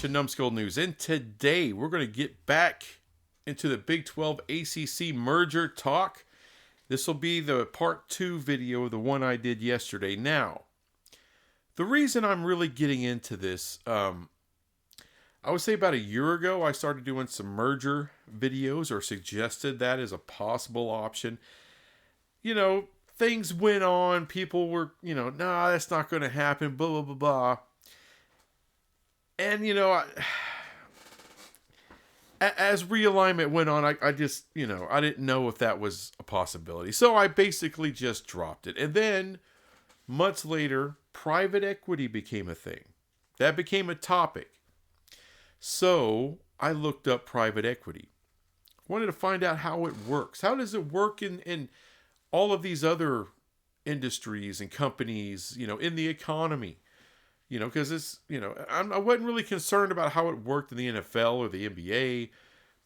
watching Numbskull News, and today we're going to get back into the Big 12 ACC merger talk. This will be the part 2 video of the one I did yesterday. Now, the reason I'm really getting into this, I would say about a year ago, I started doing some merger videos or suggested that as a possible option. You know, things went on, people were, nah, that's not going to happen, blah, blah, blah, blah. And, as realignment went on, I just, I didn't know if that was a possibility. So I basically just dropped it. And then, months later, private equity became a thing. That became a topic. So I looked up private equity. Wanted to find out how it works. How does it work in all of these other industries and companies, in the economy? Because it's, I wasn't really concerned about how it worked in the NFL or the NBA,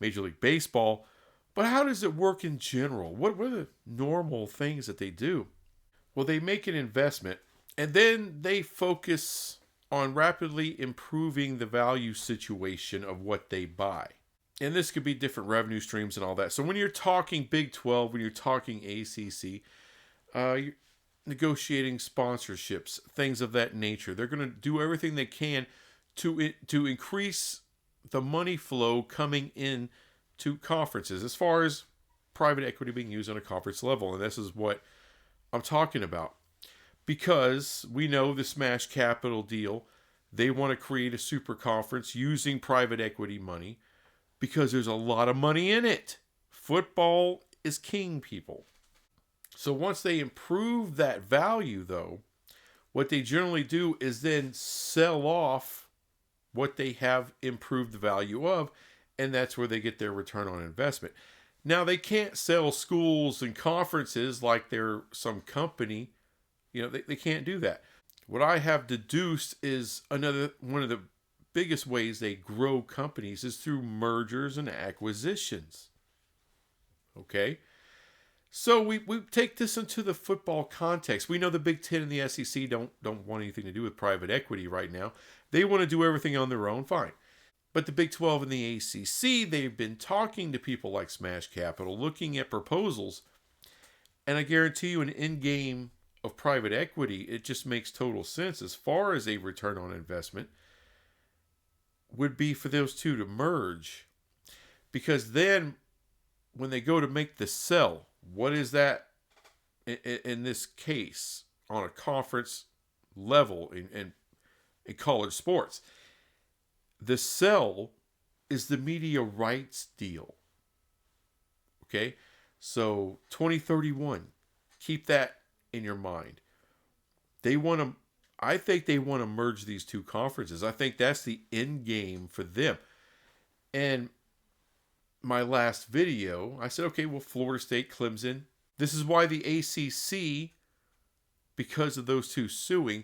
Major League Baseball, but how does it work in general? What are the normal things that they do? Well, they make an investment, and then they focus on rapidly improving the value situation of what they buy. And this could be different revenue streams and all that. So when you're talking Big 12, when you're talking ACC, you're negotiating sponsorships, things of that nature. They're going to do everything they can to increase the money flow coming in to conferences as far as private equity being used on a conference level. And this is what I'm talking about. Because we know the Smash Capital deal, they want to create a super conference using private equity money because there's a lot of money in it. Football is king, people. So once they improve that value, though, what they generally do is then sell off what they have improved the value of, and that's where they get their return on investment. Now, they can't sell schools and conferences like they're some company. They can't do that. What I have deduced is one of the biggest ways they grow companies is through mergers and acquisitions. Okay? So we take this into the football context. We know the Big Ten and the SEC don't want anything to do with private equity right now. They want to do everything on their own, fine. But the Big 12 and the ACC, they've been talking to people like Smash Capital, looking at proposals. And I guarantee you an in-game of private equity, it just makes total sense as far as a return on investment would be for those two to merge. Because then when they go to make the sell, what is that in this case on a conference level in college sports? The sell is the media rights deal. Okay? So 2031, keep that in your mind. I think they want to merge these two conferences. I think that's the end game for them. And my last video, I said, okay, well, Florida State, Clemson. This is why the ACC, because of those two suing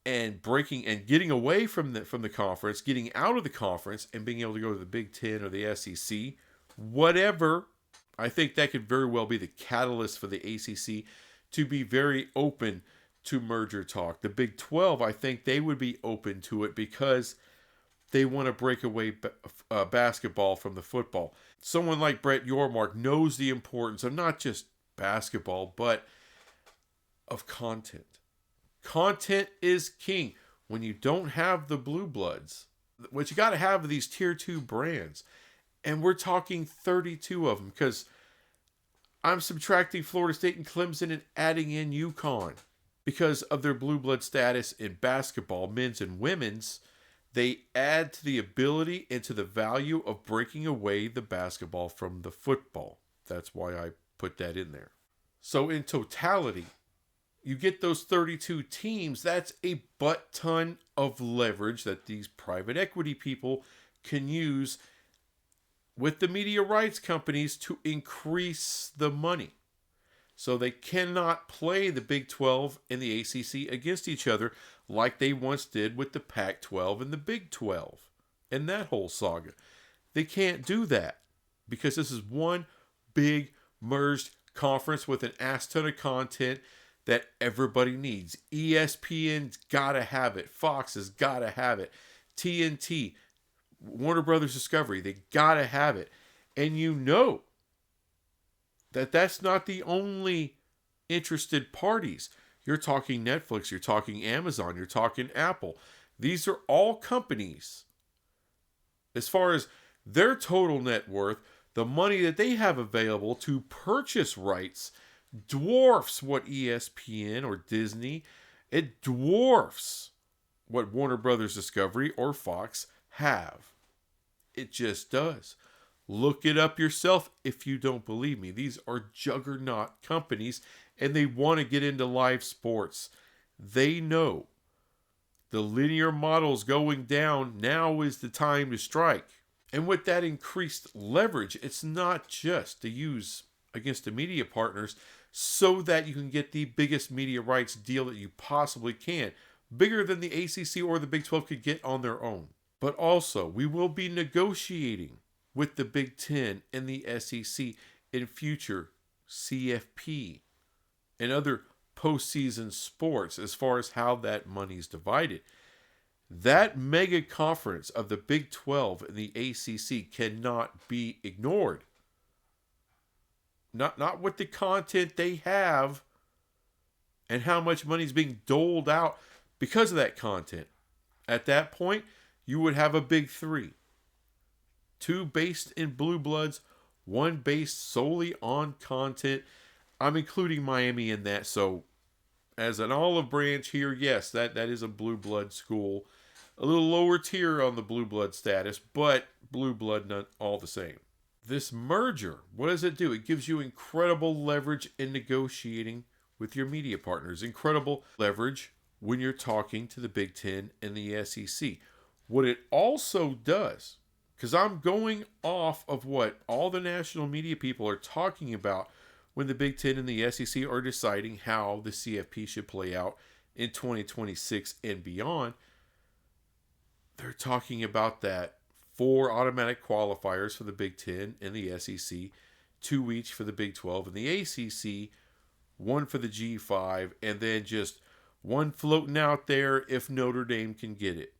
and breaking and getting away from the conference, getting out of the conference and being able to go to the Big Ten or the SEC, whatever, I think that could very well be the catalyst for the ACC to be very open to merger talk. The Big 12, I think they would be open to it because they want to break away basketball from the football. Someone like Brett Yormark knows the importance of not just basketball, but of content. Content is king. When you don't have the blue bloods, what you got to have are these tier 2 brands. And we're talking 32 of them because I'm subtracting Florida State and Clemson and adding in UConn. Because of their blue blood status in basketball, men's and women's, they add to the ability and to the value of breaking away the basketball from the football. That's why I put that in there. So in totality, you get those 32 teams. That's a butt ton of leverage that these private equity people can use with the media rights companies to increase the money. So they cannot play the Big 12 and the ACC against each other like they once did with the Pac-12 and the Big 12 and that whole saga. They can't do that because this is one big merged conference with an ass ton of content that everybody needs. ESPN's got to have it. Fox has got to have it. TNT, Warner Brothers Discovery, they gotta have it. And you know that that's not the only interested parties. You're talking Netflix, you're talking Amazon, you're talking Apple. These are all companies, as far as their total net worth, the money that they have available to purchase rights dwarfs what ESPN or Disney, it dwarfs what Warner Brothers Discovery or Fox have. It just does. Look it up yourself if you don't believe me. These are juggernaut companies and they want to get into live sports. They know the linear model's going down. Now is the time to strike. And with that increased leverage, it's not just to use against the media partners so that you can get the biggest media rights deal that you possibly can, bigger than the ACC or the Big 12 could get on their own. But also, we will be negotiating with the Big 10 and the SEC in future CFP and other postseason sports as far as how that money's divided. That mega conference of the Big 12 and the ACC cannot be ignored. Not with the content they have and how much money is being doled out because of that content. At that point, you would have a big three. 2 based in blue bloods, 1 based solely on content. I'm including Miami in that, so as an olive branch here, yes, that is a blue blood school. A little lower tier on the blue blood status, but blue blood not all the same. This merger, what does it do? It gives you incredible leverage in negotiating with your media partners. Incredible leverage when you're talking to the Big Ten and the SEC. What it also does, because I'm going off of what all the national media people are talking about when the Big Ten and the SEC are deciding how the CFP should play out in 2026 and beyond. They're talking about that 4 automatic qualifiers for the Big Ten and the SEC, 2 each for the Big 12 and the ACC, 1 for the G5, and then just 1 floating out there if Notre Dame can get it.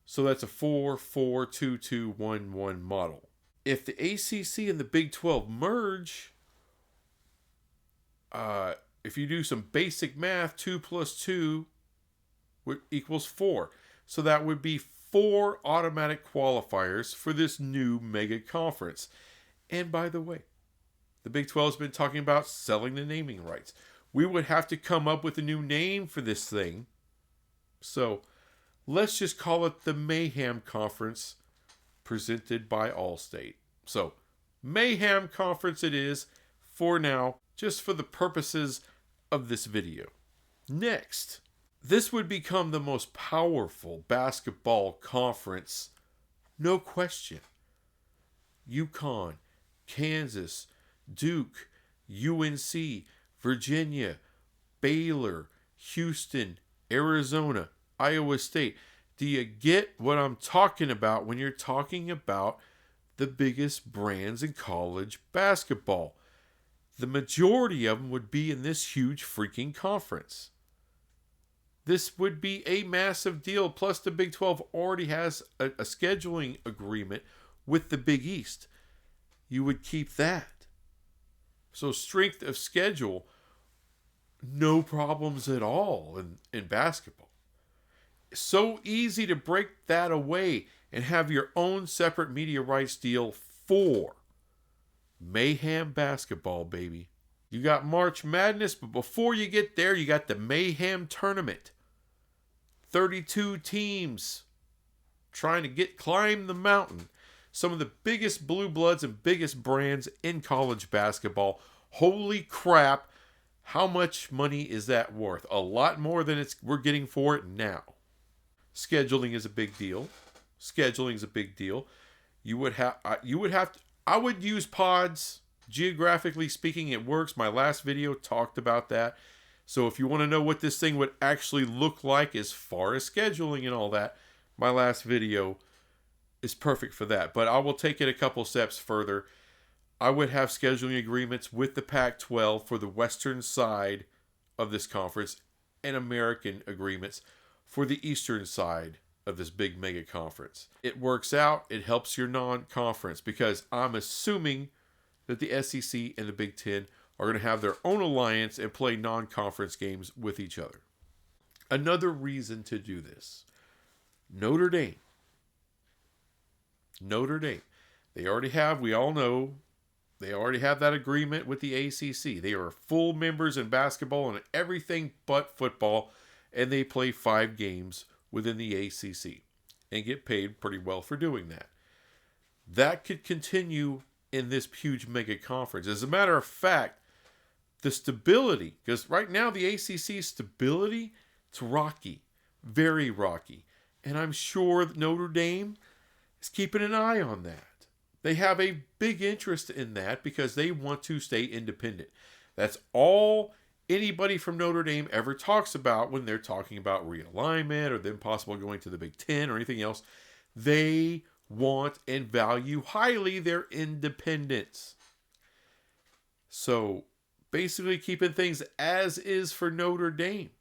So that's a 4-4-2-2-1-1 model. If the ACC and the Big 12 merge, if you do some basic math, 2 plus 2 equals 4. So that would be 4 automatic qualifiers for this new mega conference. And by the way, the Big 12 has been talking about selling the naming rights. We would have to come up with a new name for this thing. So let's just call it the Mayhem Conference presented by Allstate. So Mayhem Conference it is for now, just for the purposes of this video. Next, this would become the most powerful basketball conference, no question. UConn, Kansas, Duke, UNC, Virginia, Baylor, Houston, Arizona, Iowa State. Do you get what I'm talking about when you're talking about the biggest brands in college basketball? The majority of them would be in this huge freaking conference. This would be a massive deal. Plus, the Big 12 already has a scheduling agreement with the Big East. You would keep that. So, strength of schedule, no problems at all in basketball. So easy to break that away and have your own separate media rights deal for Mayhem basketball, baby. You got March Madness, but before you get there, you got the Mayhem Tournament. 32 teams trying to climb the mountain. Some of the biggest blue bloods and biggest brands in college basketball. Holy crap, how much money is that worth? A lot more than we're getting for it now. Scheduling is a big deal. I would use pods. Geographically speaking, it works. My last video talked about that. So if you want to know what this thing would actually look like as far as scheduling and all that, my last video is perfect for that. But I will take it a couple steps further. I would have scheduling agreements with the Pac-12 for the western side of this conference and American agreements for the eastern side of this big mega conference. It works out. It helps your non-conference because I'm assuming that the SEC and the Big Ten are going to have their own alliance and play non-conference games with each other. Another reason to do this, Notre Dame. They already have, we all know, they already have that agreement with the ACC. They are full members in basketball and everything but football, and they play 5 games within the ACC and get paid pretty well for doing that. That could continue in this huge mega conference. As a matter of fact, the stability, because right now the ACC stability, it's rocky, very rocky. And I'm sure that Notre Dame is keeping an eye on that. They have a big interest in that because they want to stay independent. That's all anybody from Notre Dame ever talks about when they're talking about realignment or them possibly going to the Big Ten or anything else. They want and value highly their independence. So basically keeping things as is for Notre Dame.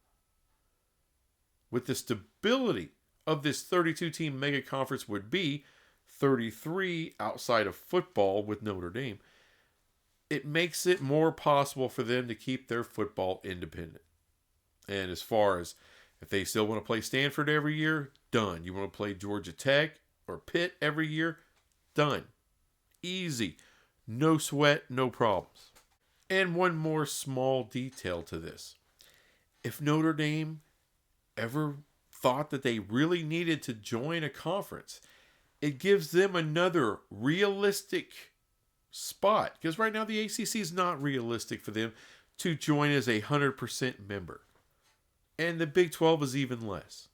With the stability of this 32-team mega conference would be 33 outside of football with Notre Dame, it makes it more possible for them to keep their football independent. And as far as if they still want to play Stanford every year, done. You want to play Georgia Tech or Pitt every year, done. Easy. No sweat, no problems. And one more small detail to this. If Notre Dame ever thought that they really needed to join a conference, it gives them another realistic spot. Because right now the ACC is not realistic for them to join as a 100% member. And the Big 12 is even less.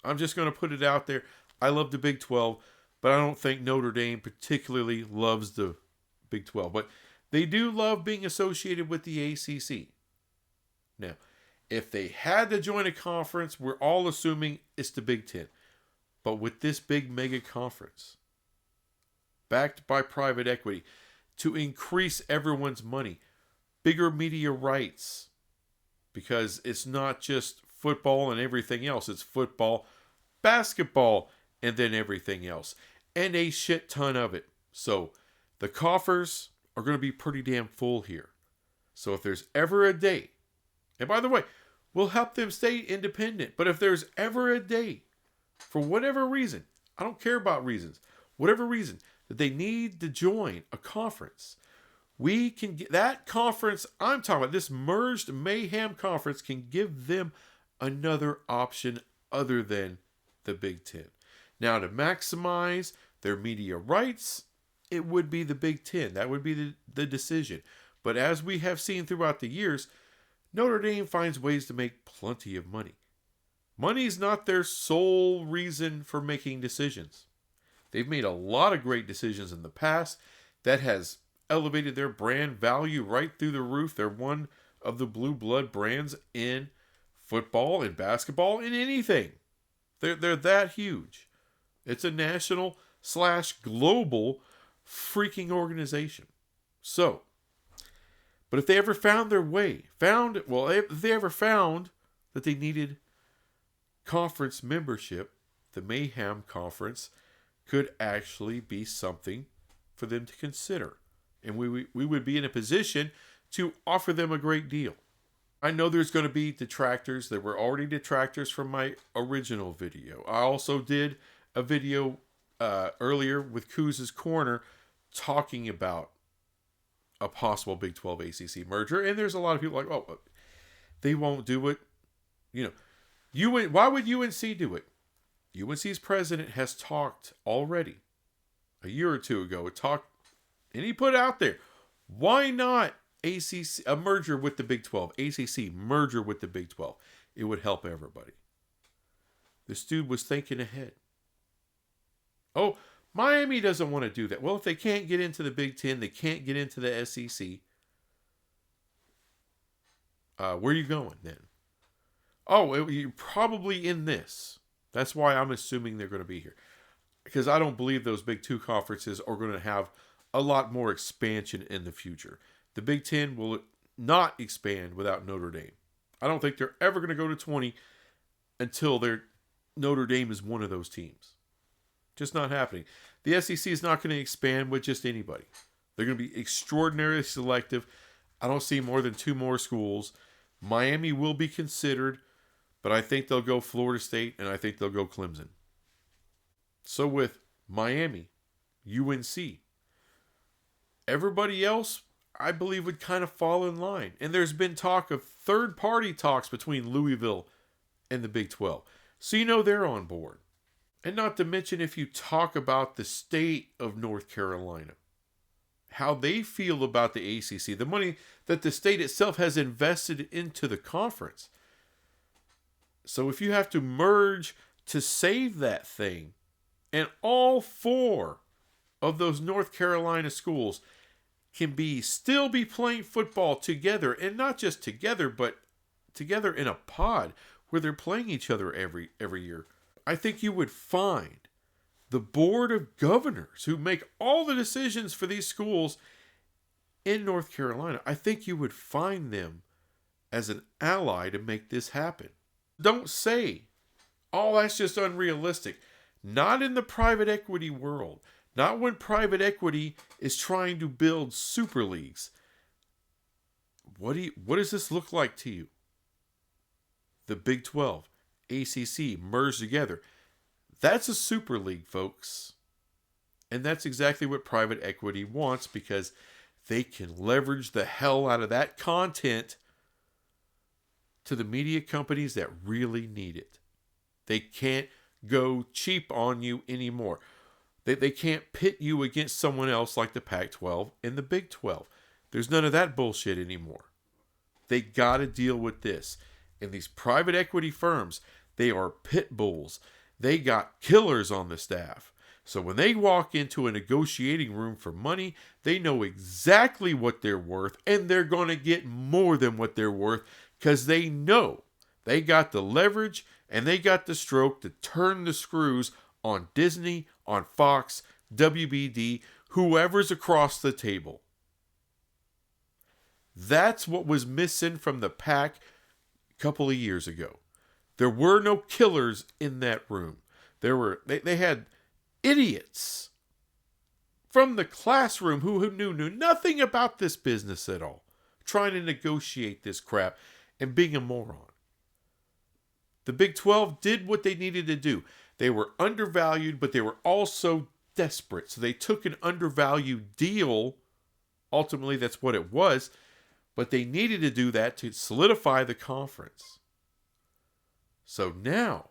I'm just going to put it out there. I love the Big 12, but I don't think Notre Dame particularly loves the Big 12. But they do love being associated with the ACC. Now, if they had to join a conference, we're all assuming it's the Big 10. But with this big mega conference, backed by private equity, to increase everyone's money, bigger media rights, because it's not just football and everything else. It's football, basketball, and then everything else. And a shit ton of it. So the coffers are going to be pretty damn full here. So if there's ever a day, and by the way, we'll help them stay independent. But if there's ever a day, for whatever reason, I don't care about reasons, whatever reason, that they need to join a conference, we can get that conference. I'm talking about this merged mayhem conference can give them another option other than the Big Ten. Now, to maximize their media rights, it would be the Big Ten. That would be the decision. But as we have seen throughout the years, Notre Dame finds ways to make plenty of money. Money is not their sole reason for making decisions. They've made a lot of great decisions in the past that has elevated their brand value right through the roof. They're one of the blue blood brands in football and basketball and anything. They're that huge. It's a national/global freaking organization. So, but if they ever found their way, if they ever found that they needed conference membership, the Mayhem Conference could actually be something for them to consider. And we would be in a position to offer them a great deal. I know there's going to be detractors. There were already detractors from my original video. I also did a video earlier with Kuz's Corner talking about a possible Big 12 ACC merger. And there's a lot of people like, oh, they won't do it. Why would UNC do it? UNC's president has talked already a year or two ago. And he put out there, why not ACC, a merger with the Big 12, ACC merger with the Big 12? It would help everybody. This dude was thinking ahead. Oh, Miami doesn't want to do that. Well, if they can't get into the Big 10, they can't get into the SEC. Where are you going then? Oh, you're probably in this. That's why I'm assuming they're going to be here. Because I don't believe those Big 2 conferences are going to have a lot more expansion in the future. The Big 10 will not expand without Notre Dame. I don't think they're ever going to go to 20 until they're Notre Dame is one of those teams. Just not happening. The SEC is not going to expand with just anybody. They're going to be extraordinarily selective. I don't see more than 2 more schools. Miami will be considered, but I think they'll go Florida State, and I think they'll go Clemson. So with Miami, UNC, everybody else, I believe, would kind of fall in line. And there's been talk of third-party talks between Louisville and the Big 12. So you know they're on board. And not to mention, if you talk about the state of North Carolina, how they feel about the ACC, the money that the state itself has invested into the conference. So if you have to merge to save that thing, and all 4 of those North Carolina schools can still be playing football together, and not just together, but together in a pod where they're playing each other every year, I think you would find the board of governors who make all the decisions for these schools in North Carolina, I think you would find them as an ally to make this happen. Don't say, oh, that's just unrealistic. Not in the private equity world. Not when private equity is trying to build super leagues. What does this look like to you? The Big 12, ACC merged together. That's a super league, folks. And that's exactly what private equity wants, because they can leverage the hell out of that content to the media companies that really need it. They can't go cheap on you anymore. They can't pit you against someone else like the Pac-12 and the Big 12. There's none of that bullshit anymore. They got to deal with this. And these private equity firms, they are pit bulls. They got killers on the staff. So when they walk into a negotiating room for money, they know exactly what they're worth, and they're going to get more than what they're worth, because they know they got the leverage and they got the stroke to turn the screws on Disney, on Fox, WBD, whoever's across the table. That's what was missing from the Pac a couple of years ago. There were no killers in that room. They had idiots from the classroom who knew nothing about this business at all, trying to negotiate this crap and being a moron. The Big 12 did what they needed to do. They were undervalued, but they were also desperate. So they took an undervalued deal. Ultimately, that's what it was. But they needed to do that to solidify the conference. So now,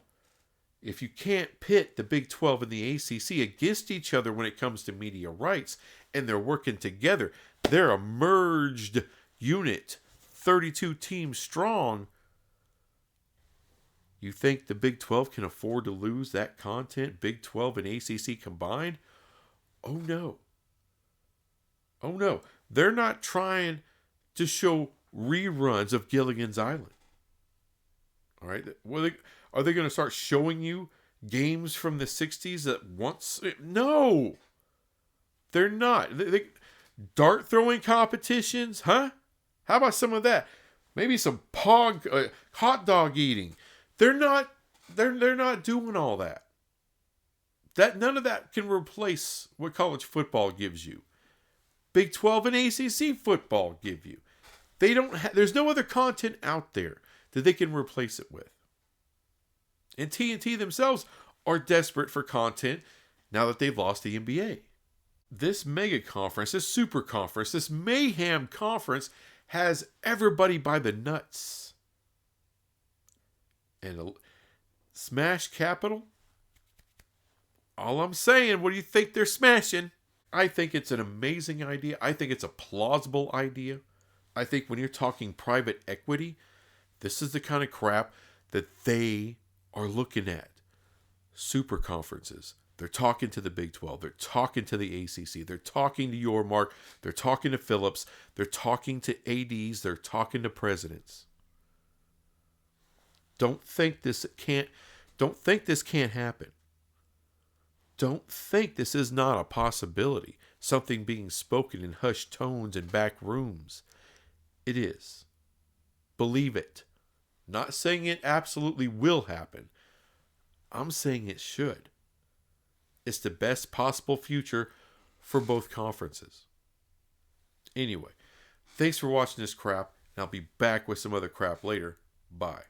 if you can't pit the Big 12 and the ACC against each other when it comes to media rights, and they're working together, they're a merged unit, 32 teams strong, you think the Big 12 can afford to lose that content, Big 12 and ACC combined? Oh no. Oh no. They're not trying to show reruns of Gilligan's Island. All right? Are they going to start showing you games from the 60s that once? No. They're not. Dart throwing competitions, huh? How about some of that? Maybe some hot dog eating. They're not doing all that. None of that can replace what college football gives you. Big 12 and ACC football give you. There's no other content out there that they can replace it with. And TNT themselves are desperate for content now that they've lost the NBA. This mega conference, this super conference, this mayhem conference has everybody by the nuts. And smash capital? All I'm saying, what do you think they're smashing? I think it's an amazing idea. I think it's a plausible idea. I think when you're talking private equity, this is the kind of crap that they are looking at. Super conferences. They're talking to the Big 12. They're talking to the ACC. They're talking to Yormark. They're talking to Phillips. They're talking to ADs. They're talking to presidents. Don't think this can't happen. Don't think this is not a possibility. Something being spoken in hushed tones in back rooms. It is. Believe it. Not saying it absolutely will happen. I'm saying it should. It's the best possible future for both conferences. Anyway, thanks for watching this crap, and I'll be back with some other crap later. Bye.